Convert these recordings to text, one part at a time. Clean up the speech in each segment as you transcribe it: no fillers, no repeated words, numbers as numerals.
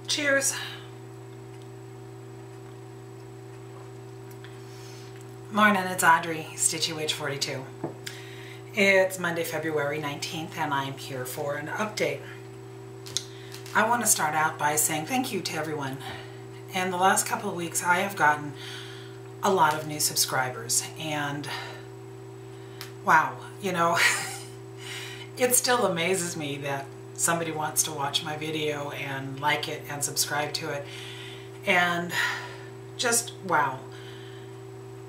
Cheers. Morning, it's Audrey, Stitchy Witch 42. It's Monday, February 19th, and I'm here for an update. I want to start out by saying thank you to everyone. In the last couple of weeks, I have gotten a lot of new subscribers, and wow, you know, it still amazes me that somebody wants to watch my video and like it and subscribe to it, and just wow.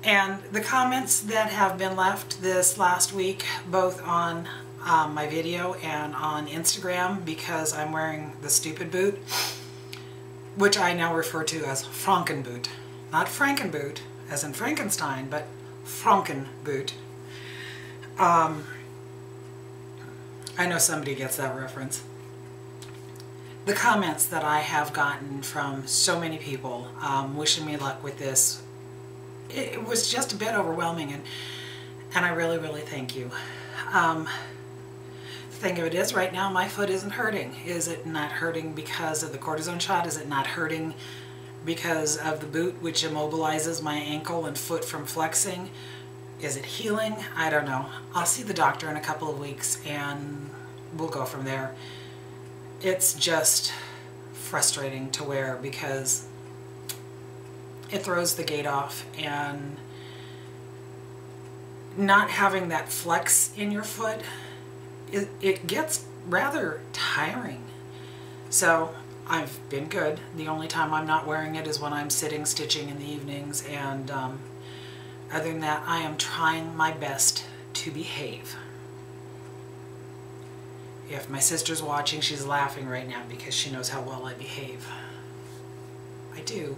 And the comments that have been left this last week, both on my video and on Instagram, because I'm wearing the stupid boot, which I now refer to as Frankenboot. Not Frankenboot, as in Frankenstein, but Frankenboot. I know somebody gets that reference. The comments that I have gotten from so many people wishing me luck with this, it was just a bit overwhelming, and I really, really thank you. The thing of it is, right now my foot isn't hurting. Is it not hurting because of the cortisone shot? Is it not hurting because of the boot, which immobilizes my ankle and foot from flexing? Is it healing? I don't know. I'll see the doctor in a couple of weeks and we'll go from there. It's just frustrating to wear because it throws the gait off, and not having that flex in your foot, it gets rather tiring. So I've been good. The only time I'm not wearing it is when I'm sitting stitching in the evenings, and other than that, I am trying my best to behave. If my sister's watching, she's laughing right now because she knows how well I behave. I do.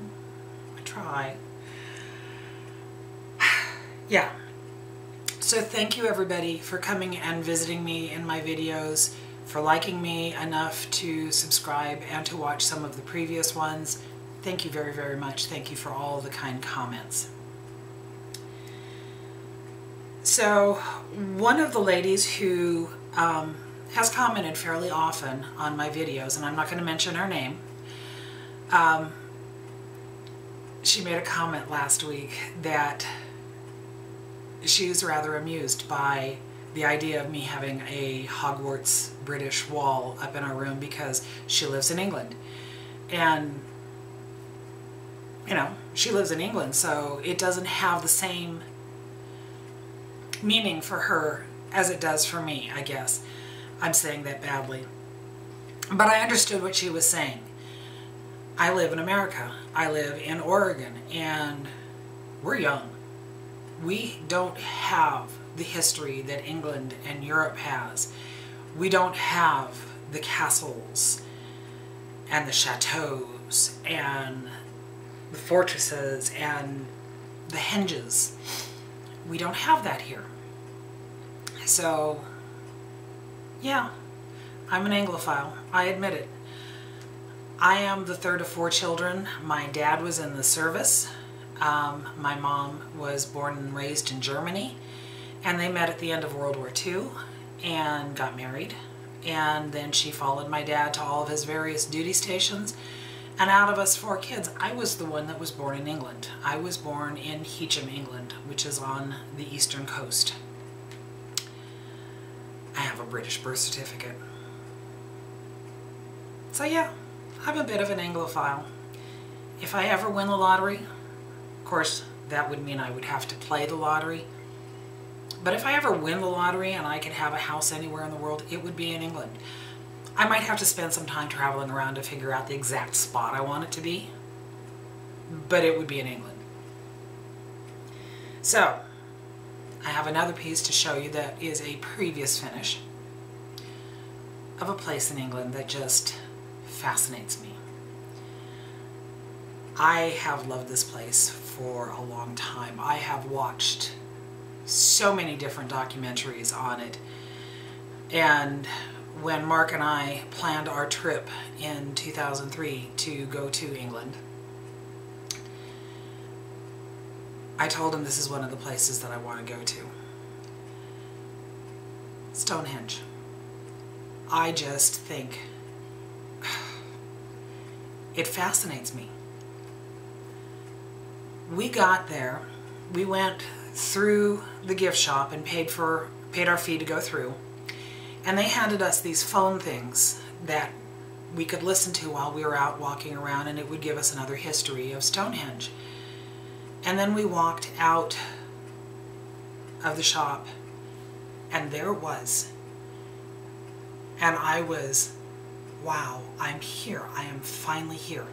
I try. Yeah. So thank you everybody for coming and visiting me in my videos, for liking me enough to subscribe and to watch some of the previous ones. Thank you very, very much. Thank you for all the kind comments. So one of the ladies who has commented fairly often on my videos, and I'm not going to mention her name, she made a comment last week that she was rather amused by the idea of me having a Hogwarts British wall up in our room because she lives in England. And, you know, she lives in England, so it doesn't have the same meaning for her as it does for me, I guess. I'm saying that badly. But I understood what she was saying. I live in America. I live in Oregon, and we're young. We don't have the history that England and Europe has. We don't have the castles and the chateaus and the fortresses and the henges. We don't have that here. So, yeah, I'm an Anglophile. I admit it. I am the third of 4 children. My dad was in the service. My mom was born and raised in Germany, and they met at the end of World War II and got married. And then she followed my dad to all of his various duty stations. And out of us 4 kids, I was the one that was born in England. I was born in Heacham, England, which is on the eastern coast. I have a British birth certificate. So yeah, I'm a bit of an Anglophile. If I ever win the lottery, of course, that would mean I would have to play the lottery. But if I ever win the lottery and I could have a house anywhere in the world, it would be in England. I might have to spend some time traveling around to figure out the exact spot I want it to be, but it would be in England. So, I have another piece to show you that is a previous finish of a place in England that just fascinates me. I have loved this place for a long time. I have watched so many different documentaries on it, and when Mark and I planned our trip in 2003 to go to England, I told him this is one of the places that I want to go to. Stonehenge. I just think It fascinates me. We got there, we went through the gift shop and paid our fee to go through, and they handed us these phone things that we could listen to while we were out walking around, and it would give us another history of Stonehenge. And then we walked out of the shop, and there it was. And I was, wow, I'm here. I am finally here.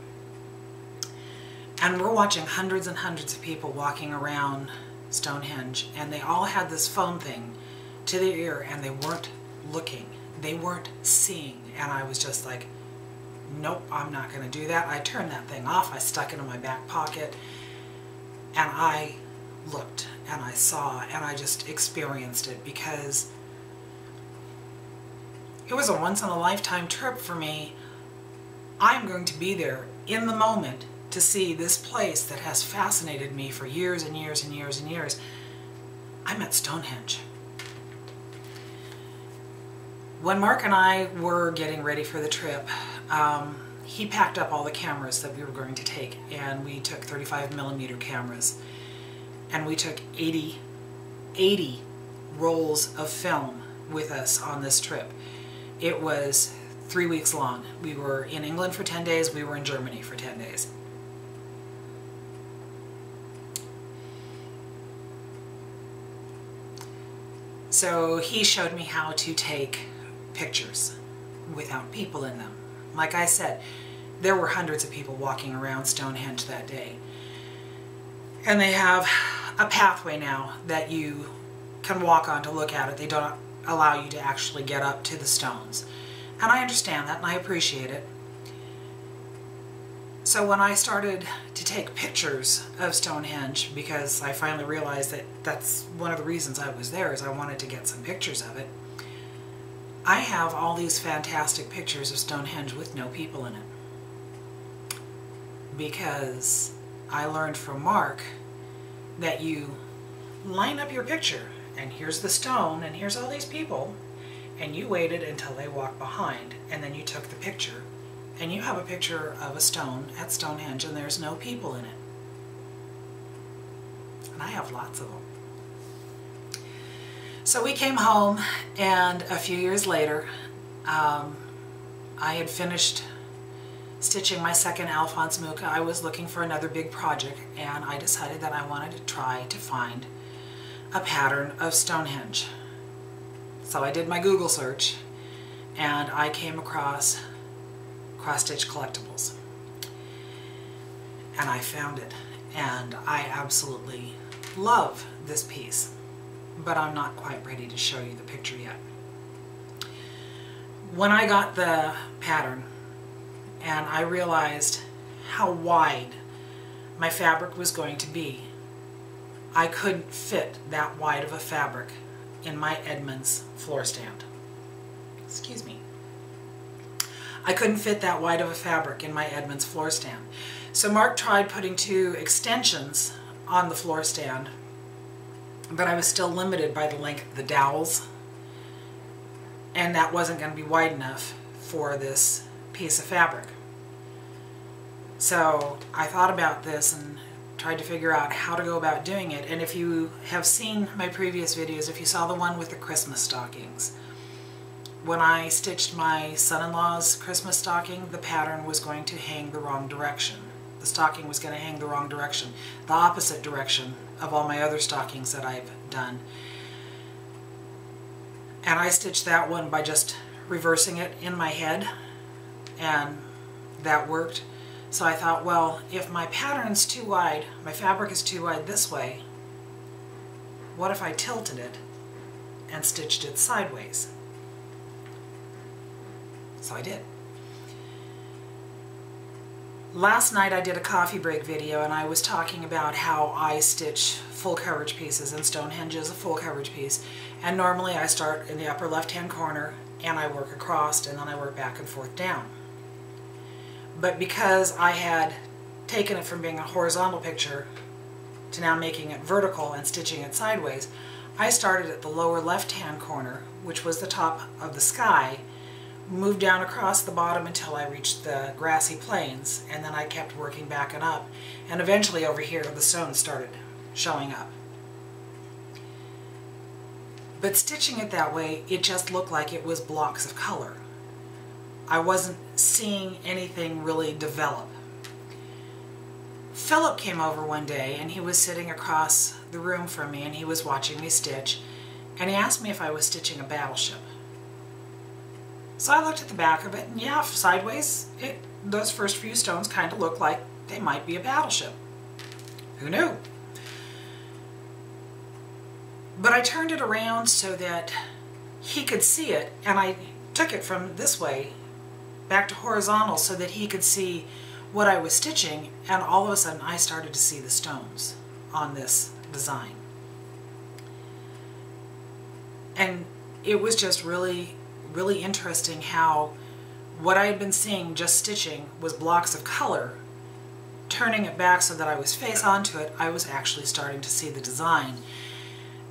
And we're watching hundreds and hundreds of people walking around Stonehenge, and they all had this phone thing to their ear, and they weren't looking. They weren't seeing. And I was just like, nope, I'm not going to do that. I turned that thing off. I stuck it in my back pocket, and I looked, and I saw, and I just experienced it, because it was a once-in-a-lifetime trip for me. I'm going to be there in the moment to see this place that has fascinated me for years and years and years and years. I'm at Stonehenge. When Mark and I were getting ready for the trip, he packed up all the cameras that we were going to take, and we took 35mm cameras, and we took 80 rolls of film with us on this trip. It was 3 weeks long. We were in England for 10 days, we were in Germany for 10 days. So he showed me how to take pictures without people in them. Like I said, there were hundreds of people walking around Stonehenge that day. And they have a pathway now that you can walk on to look at it. They don't allow you to actually get up to the stones. And I understand that, and I appreciate it. So when I started to take pictures of Stonehenge, because I finally realized that that's one of the reasons I was there, is I wanted to get some pictures of it, I have all these fantastic pictures of Stonehenge with no people in it. Because I learned from Mark that you line up your picture, and here's the stone, and here's all these people, and you waited until they walked behind, and then you took the picture, and you have a picture of a stone at Stonehenge, and there's no people in it. And I have lots of them. So we came home, and a few years later, I had finished stitching my second Alphonse Mucha. I was looking for another big project, and I decided that I wanted to try to find a pattern of Stonehenge. So I did my Google search, and I came across Stitch Collectibles. And I found it, and I absolutely love this piece. But I'm not quite ready to show you the picture yet. When I got the pattern and I realized how wide my fabric was going to be, I couldn't fit that wide of a fabric in my Edmunds floor stand. Excuse me. I couldn't fit that wide of a fabric in my Edmunds floor stand. So Mark tried putting 2 extensions on the floor stand, but I was still limited by the length of the dowels, and that wasn't going to be wide enough for this piece of fabric. So I thought about this and tried to figure out how to go about doing it. And if you have seen my previous videos, if you saw the one with the Christmas stockings, when I stitched my son-in-law's Christmas stocking, the pattern was going to hang the wrong direction. The stocking was going to hang the wrong direction, the opposite direction of all my other stockings that I've done. And I stitched that one by just reversing it in my head, and that worked. So I thought, well, if my pattern's too wide, my fabric is too wide this way, what if I tilted it and stitched it sideways? So I did. Last night I did a coffee break video, and I was talking about how I stitch full coverage pieces, and Stonehenge is a full coverage piece. And normally I start in the upper left hand corner and I work across, and then I work back and forth down. But because I had taken it from being a horizontal picture to now making it vertical and stitching it sideways, I started at the lower left hand corner, which was the top of the sky, moved down across the bottom until I reached the grassy plains, and then I kept working back and up, and eventually over here the stones started showing up. But stitching it that way, it just looked like it was blocks of color. I wasn't seeing anything really develop. Philip came over one day, and he was sitting across the room from me, and he was watching me stitch, and he asked me if I was stitching a battleship. So I looked at the back of it, and yeah, sideways, those first few stones kind of look like they might be a battleship. Who knew? But I turned it around so that he could see it, and I took it from this way back to horizontal so that he could see what I was stitching, and all of a sudden I started to see the stones on this design. And it was just really interesting how what I had been seeing just stitching was blocks of color. Turning it back so that I was face onto it, I was actually starting to see the design.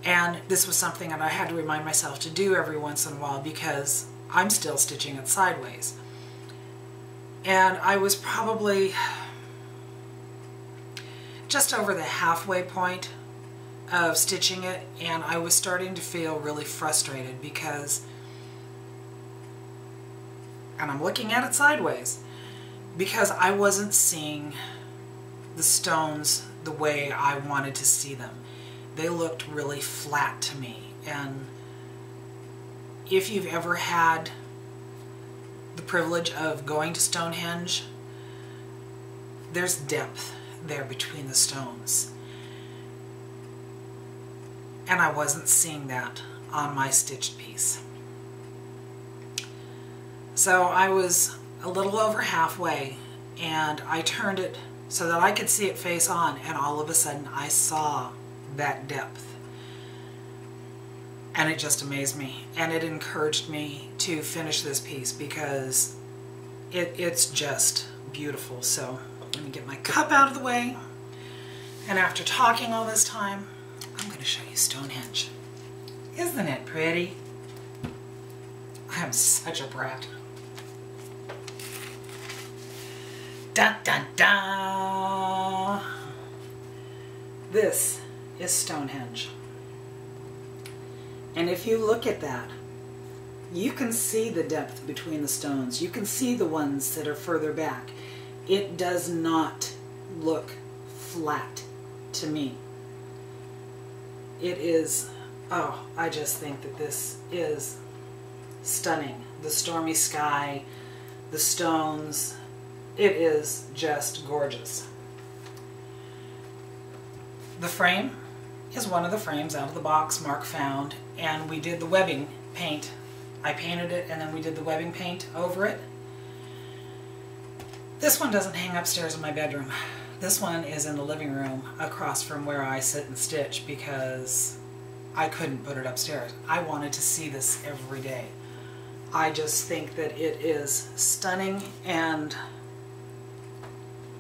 And this was something that I had to remind myself to do every once in a while because I'm still stitching it sideways. And I was probably just over the halfway point of stitching it, and I was starting to feel really frustrated because, and I'm looking at it sideways, because I wasn't seeing the stones the way I wanted to see them. They looked really flat to me, and if you've ever had the privilege of going to Stonehenge, there's depth there between the stones. And I wasn't seeing that on my stitched piece. So I was a little over halfway, and I turned it so that I could see it face on, and all of a sudden I saw that depth. And it just amazed me, and it encouraged me to finish this piece because it's just beautiful. So let me get my cup out of the way, and after talking all this time, I'm going to show you Stonehenge. Isn't it pretty? I am such a brat. Dun dun dun! This is Stonehenge. And if you look at that, you can see the depth between the stones. You can see the ones that are further back. It does not look flat to me. It is, oh, I just think that this is stunning. The stormy sky, the stones, it is just gorgeous. The frame is one of the frames out of the box Mark found, and we did the webbing paint. I painted it, and then we did the webbing paint over it. This one doesn't hang upstairs in my bedroom. This one is in the living room across from where I sit and stitch because I couldn't put it upstairs. I wanted to see this every day. I just think that it is stunning, and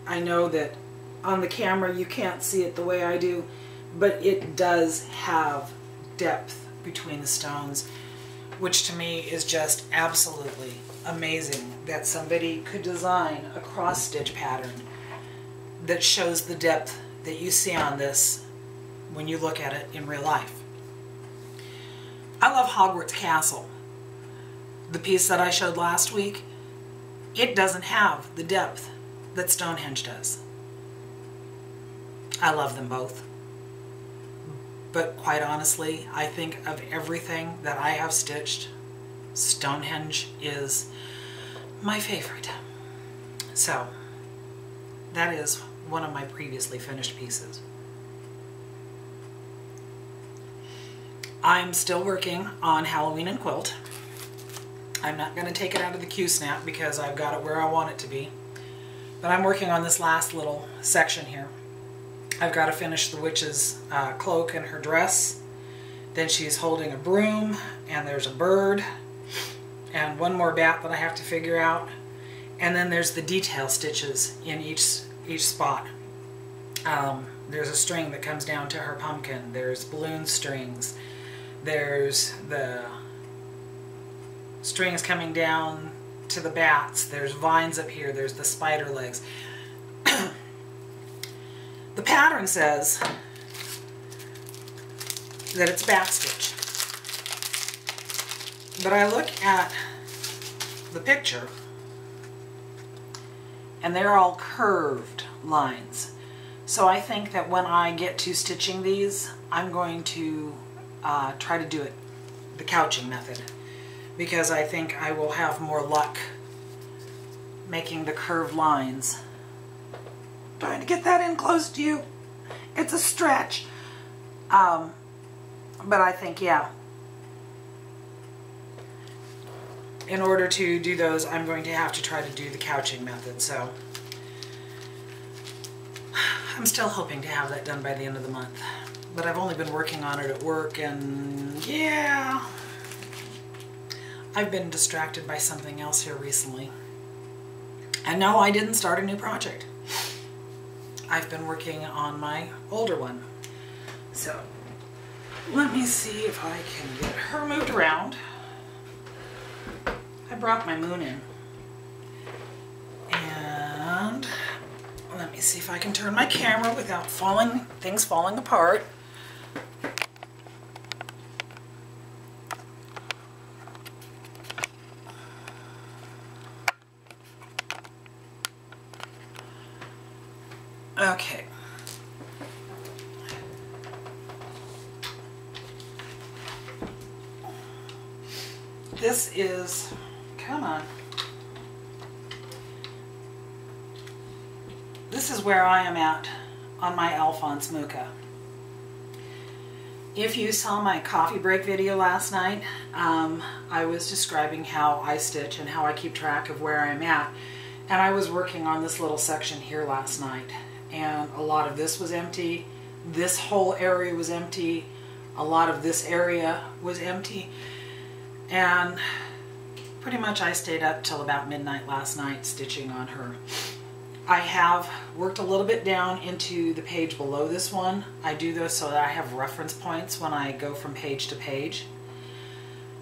I know that on the camera you can't see it the way I do, but it does have depth between the stones, which to me is just absolutely amazing that somebody could design a cross stitch pattern that shows the depth that you see on this when you look at it in real life. I love Hogwarts Castle. The piece that I showed last week, it doesn't have the depth that Stonehenge does. I love them both. But quite honestly, I think of everything that I have stitched, Stonehenge is my favorite. So, that is one of my previously finished pieces. I'm still working on Halloween and Quilt. I'm not going to take it out of the Q-snap because I've got it where I want it to be. But I'm working on this last little section here. I've got to finish the witch's cloak and her dress. Then she's holding a broom, and there's a bird, and one more bat that I have to figure out. And then there's the detail stitches in each spot. There's a string that comes down to her pumpkin. There's balloon strings. There's the strings coming down to the bats. There's vines up here. There's the spider legs. The pattern says that it's back stitch. But I look at the picture and they're all curved lines. So I think that when I get to stitching these, I'm going to try to do it the couching method, because I think I will have more luck making the curved lines. Trying to get that in close to you. It's a stretch. But I think, yeah, in order to do those, I'm going to have to try to do the couching method. So I'm still hoping to have that done by the end of the month. But I've only been working on it at work, and yeah, I've been distracted by something else here recently. And no, I didn't start a new project. I've been working on my older one. So let me see if I can get her moved around. I brought my moon in. And let me see if I can turn my camera without things falling apart. Okay. This is, come on. This is where I am at on my Alphonse Mucha. If you saw my coffee break video last night, I was describing how I stitch and how I keep track of where I'm at. And I was working on this little section here last night. And a lot of this was empty. This whole area was empty. A lot of this area was empty. And pretty much I stayed up till about midnight last night stitching on her. I have worked a little bit down into the page below this one. I do this so that I have reference points when I go from page to page.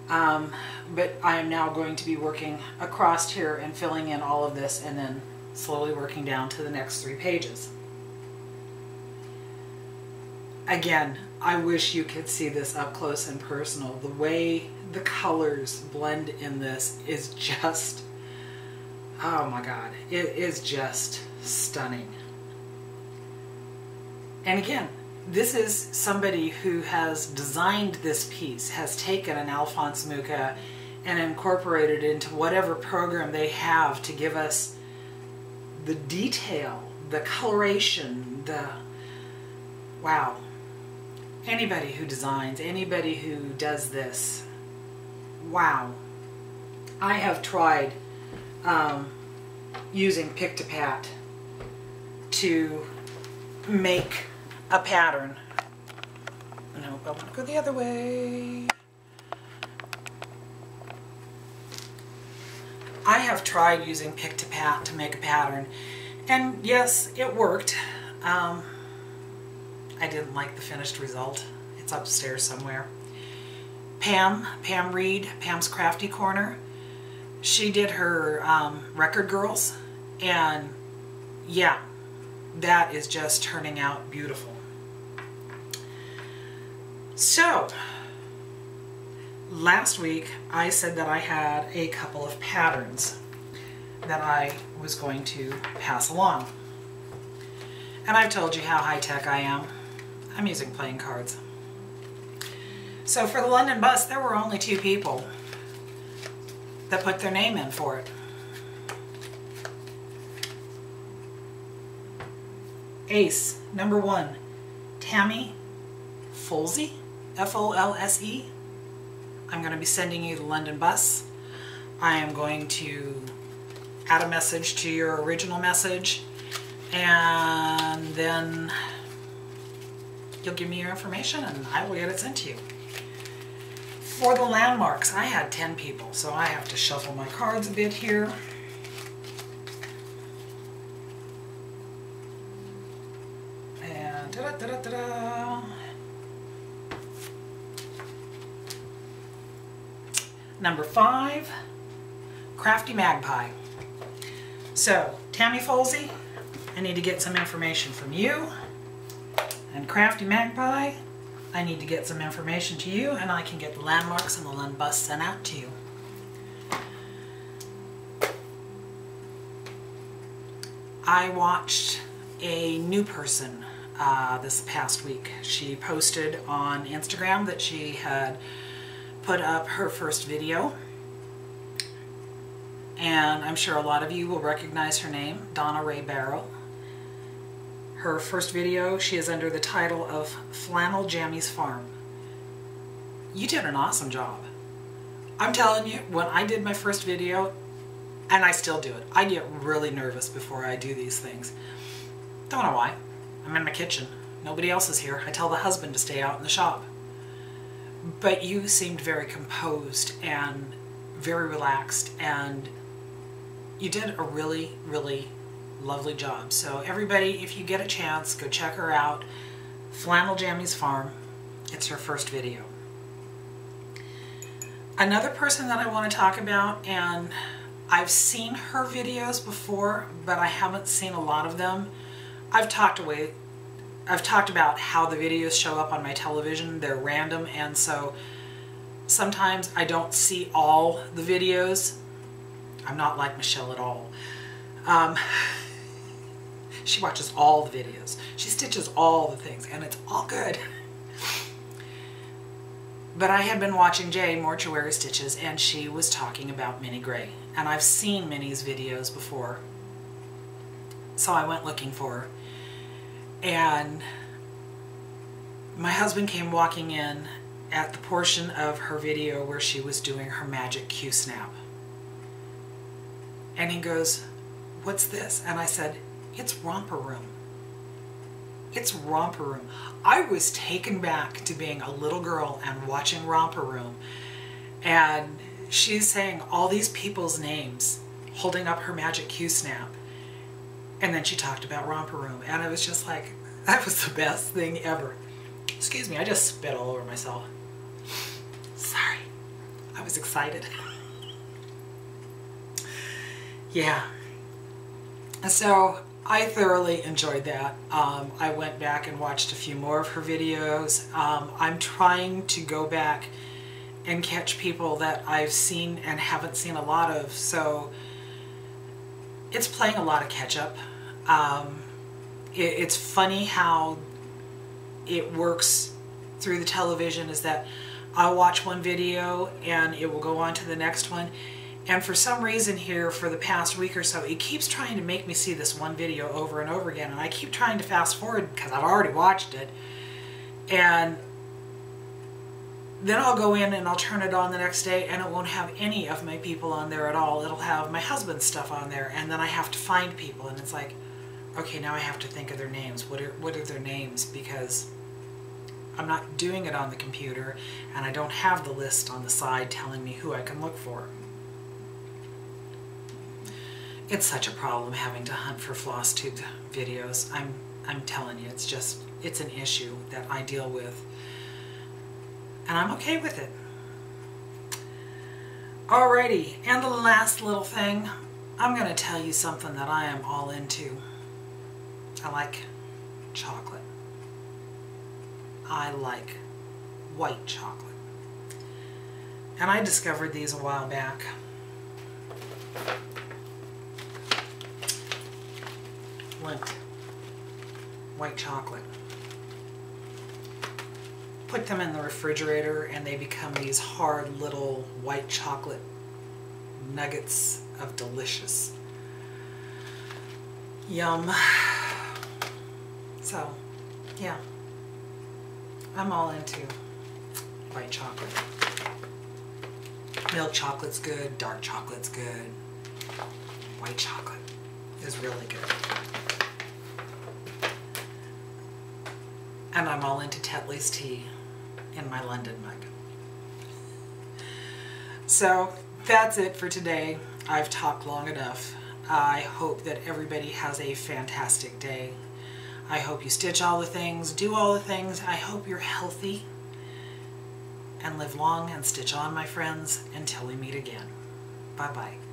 But I am now going to be working across here and filling in all of this and then slowly working down to the next 3 pages. Again, I wish you could see this up close and personal. The way the colors blend in this is just, oh my God, it is just stunning. And again, this is somebody who has designed this piece, has taken an Alphonse Mucha and incorporated it into whatever program they have to give us the detail, the coloration, the, wow. Anybody who designs, anybody who does this, wow. I have tried using Pick-to-Pat to make a pattern. No, I want to go the other way. I have tried using Pick-to-Pat to make a pattern, and yes, it worked. I didn't like the finished result. It's upstairs somewhere. Pam Reid, Pam's Crafty Corner, she did her Record Girls, and yeah, that is just turning out beautiful. So, last week I said that I had a couple of patterns that I was going to pass along. And I've told you how high-tech I am. I'm using playing cards. So for the London bus, there were only 2 people that put their name in for it. Ace, number 1, Tammy Folsey, F-O-L-S-E. I'm going to be sending you the London bus. I am going to add a message to your original message, and then you'll give me your information and I will get it sent to you. For the landmarks, I had 10 people, so I have to shuffle my cards a bit here. And Number 5, Crafty Magpie. So, Tammy Folsey, I need to get some information from you. And Crafty Magpie, I need to get some information to you, and I can get the landmarks and the land bust sent out to you. I watched a new person this past week. She posted on Instagram that she had put up her first video, and I'm sure a lot of you will recognize her name, Donna Barrow. Her first video, she is under the title of Flannel Jammies Farm. You did an awesome job. I'm telling you, when I did my first video, and I still do it, I get really nervous before I do these things. Don't know why. I'm in my kitchen. Nobody else is here. I tell the husband to stay out in the shop. But you seemed very composed and very relaxed, and you did a really, really lovely job. So everybody, if you get a chance, go check her out. Flannel Jammies Farm. It's her first video. Another person that I want to talk about, and I've seen her videos before, but I haven't seen a lot of them. I've talked about how the videos show up on my television. They're random, and so sometimes I don't see all the videos. I'm not like Michelle at all. She watches all the videos. She stitches all the things, and it's all good. But I had been watching Jay Mortuary Stitches, and she was talking about Minnie Gray. And I've seen Minnie's videos before. So I went looking for her. And my husband came walking in at the portion of her video where she was doing her magic Q-snap. And he goes, "What's this?" And I said, "It's Romper Room." It's Romper Room. I was taken back to being a little girl and watching Romper Room. And she's saying all these people's names, holding up her magic Q-snap. And then she talked about Romper Room. And it was just like, that was the best thing ever. Excuse me, I just spit all over myself. Sorry. I was excited. Yeah. So I thoroughly enjoyed that. I went back and watched a few more of her videos. I'm trying to go back and catch people that I've seen and haven't seen a lot of, so it's playing a lot of catch up. It's funny how it works through the television, is that I'll watch one video and it will go on to the next one. And for some reason here, for the past week or so, it keeps trying to make me see this one video over and over again. And I keep trying to fast forward because I've already watched it. And then I'll go in and I'll turn it on the next day, and it won't have any of my people on there at all. It'll have my husband's stuff on there, and then I have to find people. And it's like, okay, now I have to think of their names. What are their names? Because I'm not doing it on the computer, and I don't have the list on the side telling me who I can look for. It's such a problem having to hunt for Flosstube videos. I'm telling you, it's an issue that I deal with. And I'm okay with it. Alrighty, and the last little thing, I'm going to tell you something that I am all into. I like chocolate. I like white chocolate. And I discovered these a while back. White chocolate. Put them in the refrigerator and they become these hard little white chocolate nuggets of delicious. Yum. So, yeah. I'm all into white chocolate. Milk chocolate's good, dark chocolate's good. White chocolate is really good. And I'm all into Tetley's tea in my London mug. So that's it for today. I've talked long enough. I hope that everybody has a fantastic day. I hope you stitch all the things, do all the things. I hope you're healthy. and live long and stitch on, my friends, until we meet again. Bye-bye.